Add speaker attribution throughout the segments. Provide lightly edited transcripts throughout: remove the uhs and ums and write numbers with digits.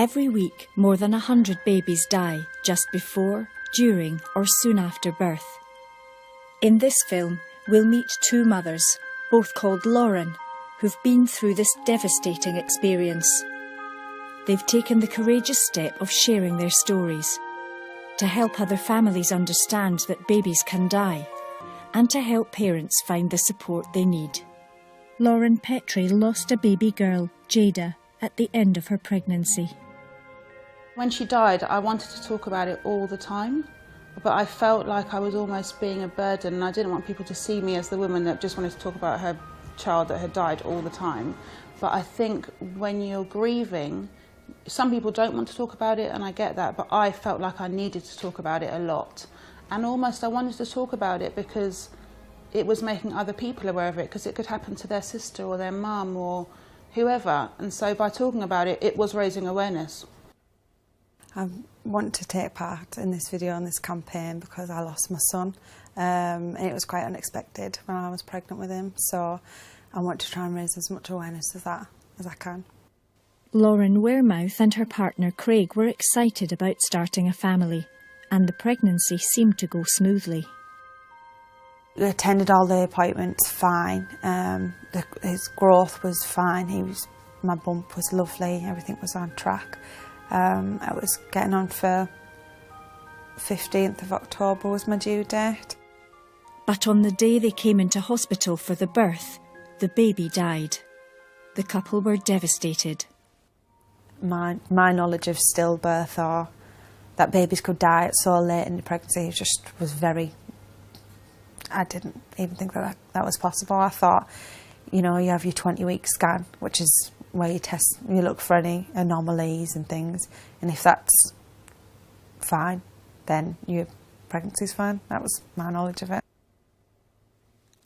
Speaker 1: Every week, more than 100 babies die just before, during or soon after birth. In this film, we'll meet two mothers, both called Lauren, who've been through this devastating experience. They've taken the courageous step of sharing their stories to help other families understand that babies can die and to help parents find the support they need. Lauren Petrie lost a baby girl, Jada, at the end of her pregnancy.
Speaker 2: When she died, I wanted to talk about it all the time, but I felt like I was almost being a burden, and I didn't want people to see me as the woman that just wanted to talk about her child that had died all the time. But I think when you're grieving, some people don't want to talk about it, and I get that, but I felt like I needed to talk about it a lot. And almost I wanted to talk about it because it was making other people aware of it, because it could happen to their sister or their mum or whoever. And so by talking about it, it was raising awareness.
Speaker 3: I want to take part in this video and this campaign because I lost my son, and it was quite unexpected when I was pregnant with him, so I want to try and raise as much awareness of that as I can.
Speaker 1: Lauren Wearmouth and her partner Craig were excited about starting a family, and the pregnancy seemed to go smoothly.
Speaker 3: We attended all the appointments fine, his growth was fine, my bump was lovely, everything was on track. I was getting on for 15th of October was my due date.
Speaker 1: But on the day they came into hospital for the birth, the baby died. The couple were devastated.
Speaker 3: My knowledge of stillbirth or that babies could die at so late in the pregnancy just was very... I didn't even think that was possible. I thought, you know, you have your 20-week scan, which is where you look for any anomalies and things, and if that's fine, then your pregnancy's fine. That was my knowledge of it.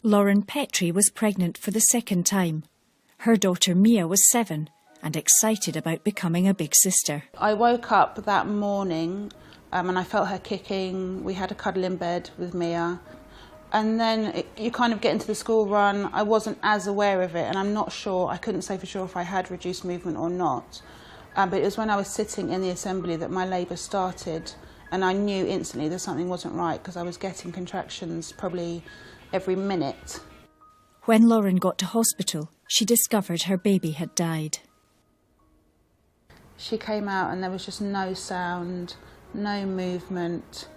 Speaker 1: Lauren Petrie was pregnant for the second time. Her daughter Mia was 7 and excited about becoming a big sister.
Speaker 2: I woke up that morning and I felt her kicking. We had a cuddle in bed with Mia. And then you kind of get into the school run. I wasn't as aware of it, and I'm not sure, I couldn't say for sure if I had reduced movement or not. But it was when I was sitting in the assembly that my labour started, and I knew instantly that something wasn't right because I was getting contractions probably every minute.
Speaker 1: When Lauren got to hospital, she discovered her baby had died.
Speaker 2: She came out and there was just no sound, no movement.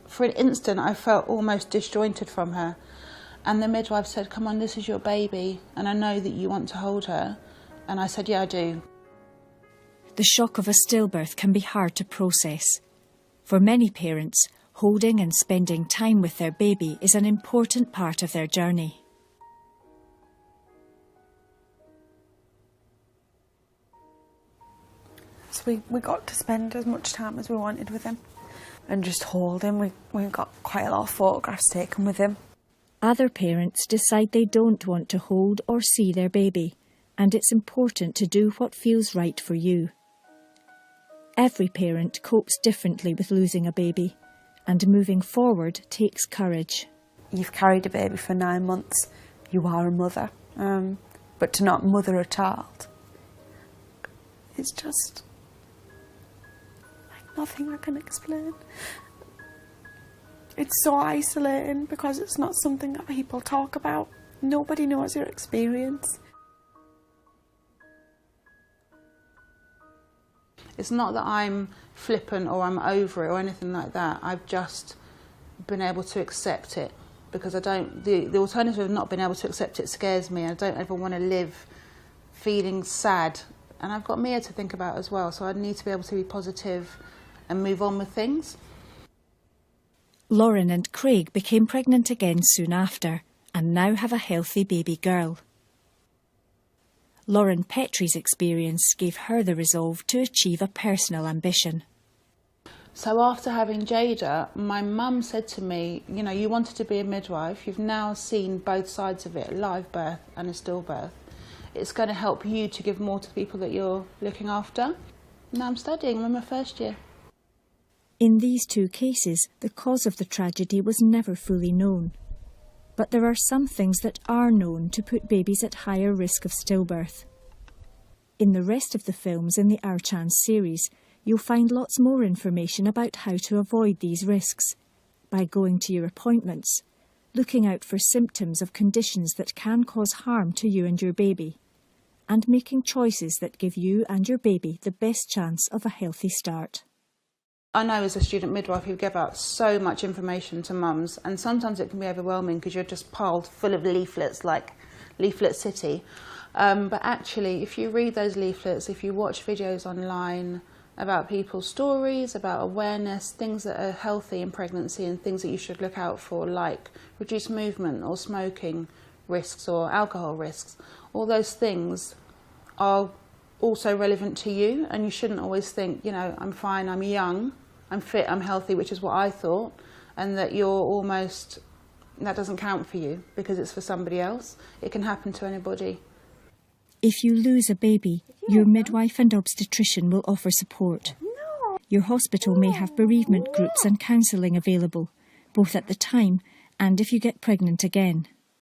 Speaker 2: For an instant, I felt almost disjointed from her. And the midwife said, "Come on, this is your baby, and I know that you want to hold her." And I said, "Yeah, I do."
Speaker 1: The shock of a stillbirth can be hard to process. For many parents, holding and spending time with their baby is an important part of their journey.
Speaker 3: So we got to spend as much time as we wanted with him. And just hold him. We got quite a lot of photographs taken with him.
Speaker 1: Other parents decide they don't want to hold or see their baby, and it's important to do what feels right for you. Every parent copes differently with losing a baby, and moving forward takes courage.
Speaker 3: You've carried a baby for 9 months, you are a mother, but to not mother a child, it's just... nothing I can explain. It's so isolating because it's not something that people talk about. Nobody knows your experience.
Speaker 2: It's not that I'm flippant or I'm over it or anything like that. I've just been able to accept it because I don't... The alternative of not being able to accept it scares me. I don't ever want to live feeling sad. And I've got Mia to think about as well, so I need to be able to be positive and move on with things.
Speaker 1: Lauren and Craig became pregnant again soon after and now have a healthy baby girl. Lauren Petrie's experience gave her the resolve to achieve a personal ambition.
Speaker 2: So after having Jada, my mum said to me, you know, you wanted to be a midwife, you've now seen both sides of it, a live birth and a stillbirth. It's going to help you to give more to the people that you're looking after. Now I'm studying, I'm in my first year.
Speaker 1: In these two cases, the cause of the tragedy was never fully known. But there are some things that are known to put babies at higher risk of stillbirth. In the rest of the films in the Our Chance series, you'll find lots more information about how to avoid these risks by going to your appointments, looking out for symptoms of conditions that can cause harm to you and your baby, and making choices that give you and your baby the best chance of a healthy start.
Speaker 2: I know as a student midwife you give out so much information to mums, and sometimes it can be overwhelming because you're just piled full of leaflets like Leaflet City. But actually, if you read those leaflets, if you watch videos online about people's stories, about awareness, things that are healthy in pregnancy and things that you should look out for, like reduced movement or smoking risks or alcohol risks, all those things are also relevant to you, and you shouldn't always think, you know, I'm fine, I'm young, I'm fit, I'm healthy, which is what I thought, and that you're almost, that doesn't count for you because it's for somebody else. It can happen to anybody.
Speaker 1: If you lose a baby, your midwife and obstetrician will offer support. Your hospital may have bereavement groups and counselling available, both at the time and if you get pregnant again.